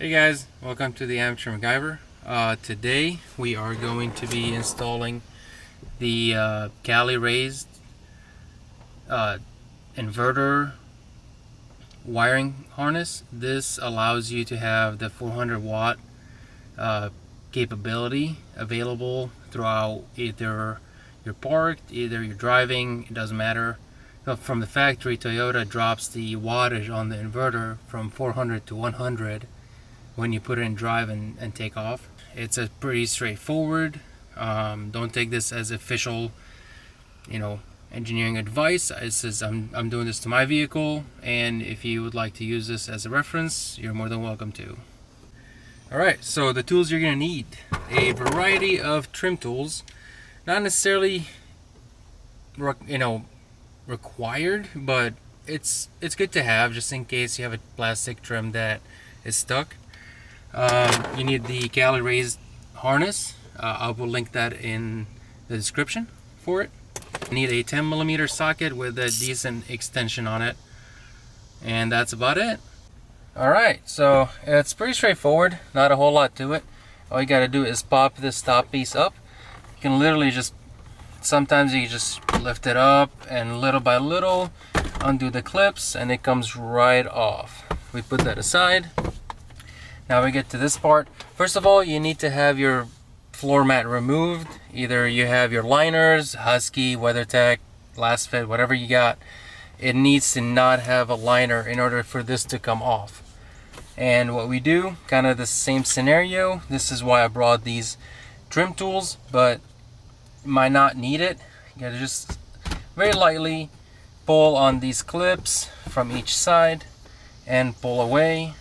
Hey guys, welcome to the Amateur MacGyver. Today we are going to be installing the Cali Raised inverter wiring harness. This allows you to have the 400 watt capability available throughout either you're parked, either you're driving, it doesn't matter. From the factory, Toyota drops the wattage on the inverter from 400 to 100 when you put it in drive and take off. It's a pretty straightforward. Don't take this as official, engineering advice. It says I'm doing this to my vehicle, and if you would like to use this as a reference, you're more than welcome to. Alright, so the tools you're going to need. A variety of trim tools. Not necessarily required, but it's good to have just in case you have a plastic trim that is stuck. You need the Cali Raised harness. I will link that in the description for it. You need a 10mm socket with a decent extension on it, and that's about it. Alright, so it's pretty straightforward, not a whole lot to it. All you gotta do is pop this top piece up. You can literally sometimes you just lift it up and little by little undo the clips and it comes right off. We put that aside. Now we get to this part. First of all, you need to have your floor mat removed. Either you have your liners, Husky, WeatherTech, Last Fit, whatever you got. It needs to not have a liner in order for this to come off. And what we do, kind of the same scenario. This is why I brought these trim tools, but you might not need it. You gotta just very lightly pull on these clips from each side and pull away.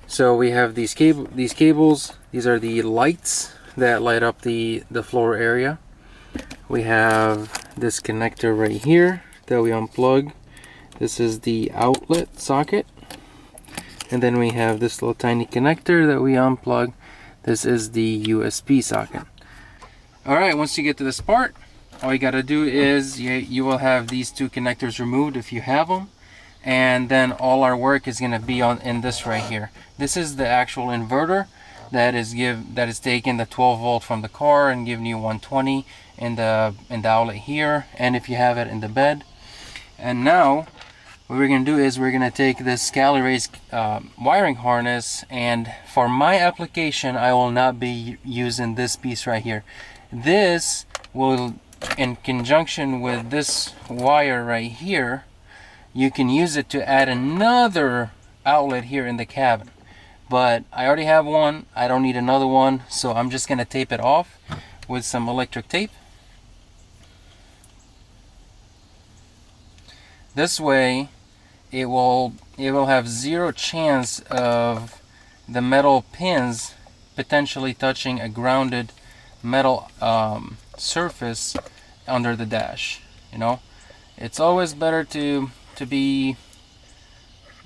So we have these cables. These are the lights that light up the floor area. We have this connector right here that we unplug. This is the outlet socket. And then we have this little tiny connector that we unplug. This is the USB socket. Alright, once you get to this part, all you gotta do is you will have these two connectors removed if you have them. And then all our work is gonna be in this right here. This is the actual inverter that is taking the 12 volt from the car and giving you 120 in the outlet here, and if you have it in the bed. And now what we're gonna do is we're gonna take this Cali Raised wiring harness, and for my application I will not be using this piece right here. This will, in conjunction with this wire right here, you can use it to add another outlet here in the cabin. But I already have one, I don't need another one, so I'm just gonna tape it off with some electric tape. This way it will have zero chance of the metal pins potentially touching a grounded metal surface under the dash. It's always better to be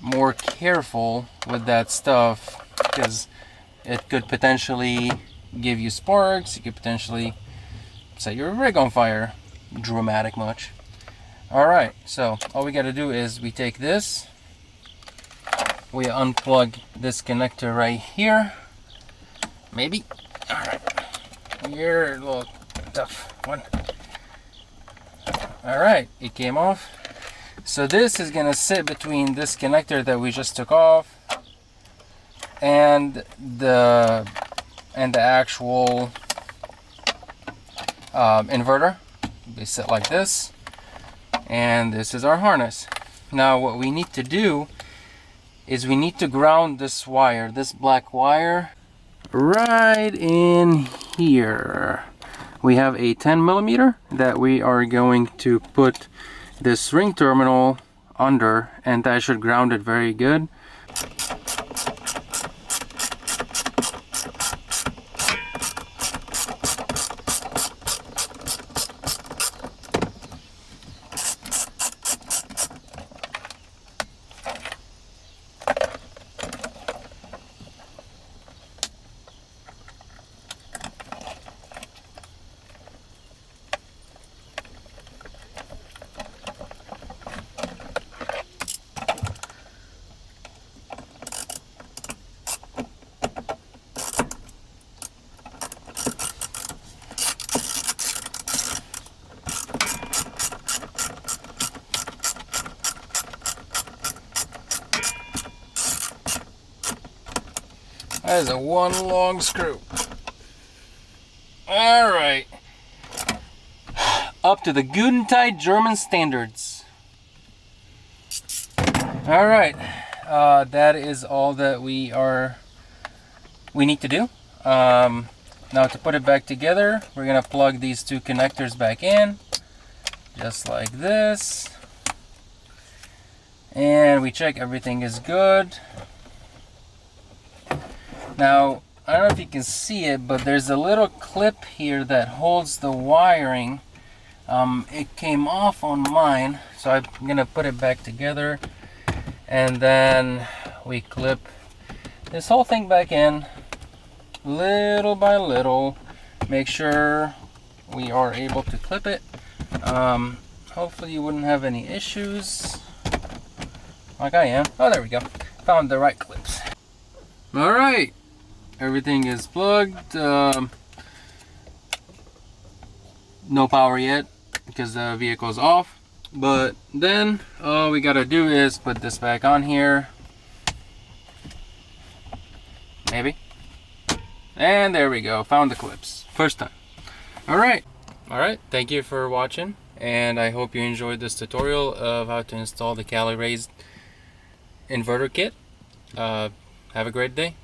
more careful with that stuff, because it could potentially give you sparks. You could potentially set your rig on fire. Dramatic much. Alright, so all we got to do is we take this, we unplug this connector right here. Maybe. Alright, you're a little tough one. Alright, it came off. So this is gonna sit between this connector that we just took off and the actual inverter. They sit like this, and this is our harness. Now what we need to do is we need to ground this wire, this black wire, right in here. We have a 10mm that we are going to put this ring terminal under, and that should ground it very good. That is a one long screw. All right. Up to the Gudentide German standards. All right. That is all that we need to do. Now to put it back together, we're gonna plug these two connectors back in, just like this. And we check everything is good. Now, I don't know if you can see it, but there's a little clip here that holds the wiring. It came off on mine, so I'm gonna put it back together, and then we clip this whole thing back in little by little. Make sure we are able to clip it. Hopefully you wouldn't have any issues like I am. Oh, there we go. Found the right clips. All right, everything is plugged. No power yet because the vehicle's off, but then all we gotta do is put this back on here, maybe, and there we go. Found the clips first time. All right, thank you for watching, and I hope you enjoyed this tutorial of how to install the Cali Raised inverter kit. Have a great day.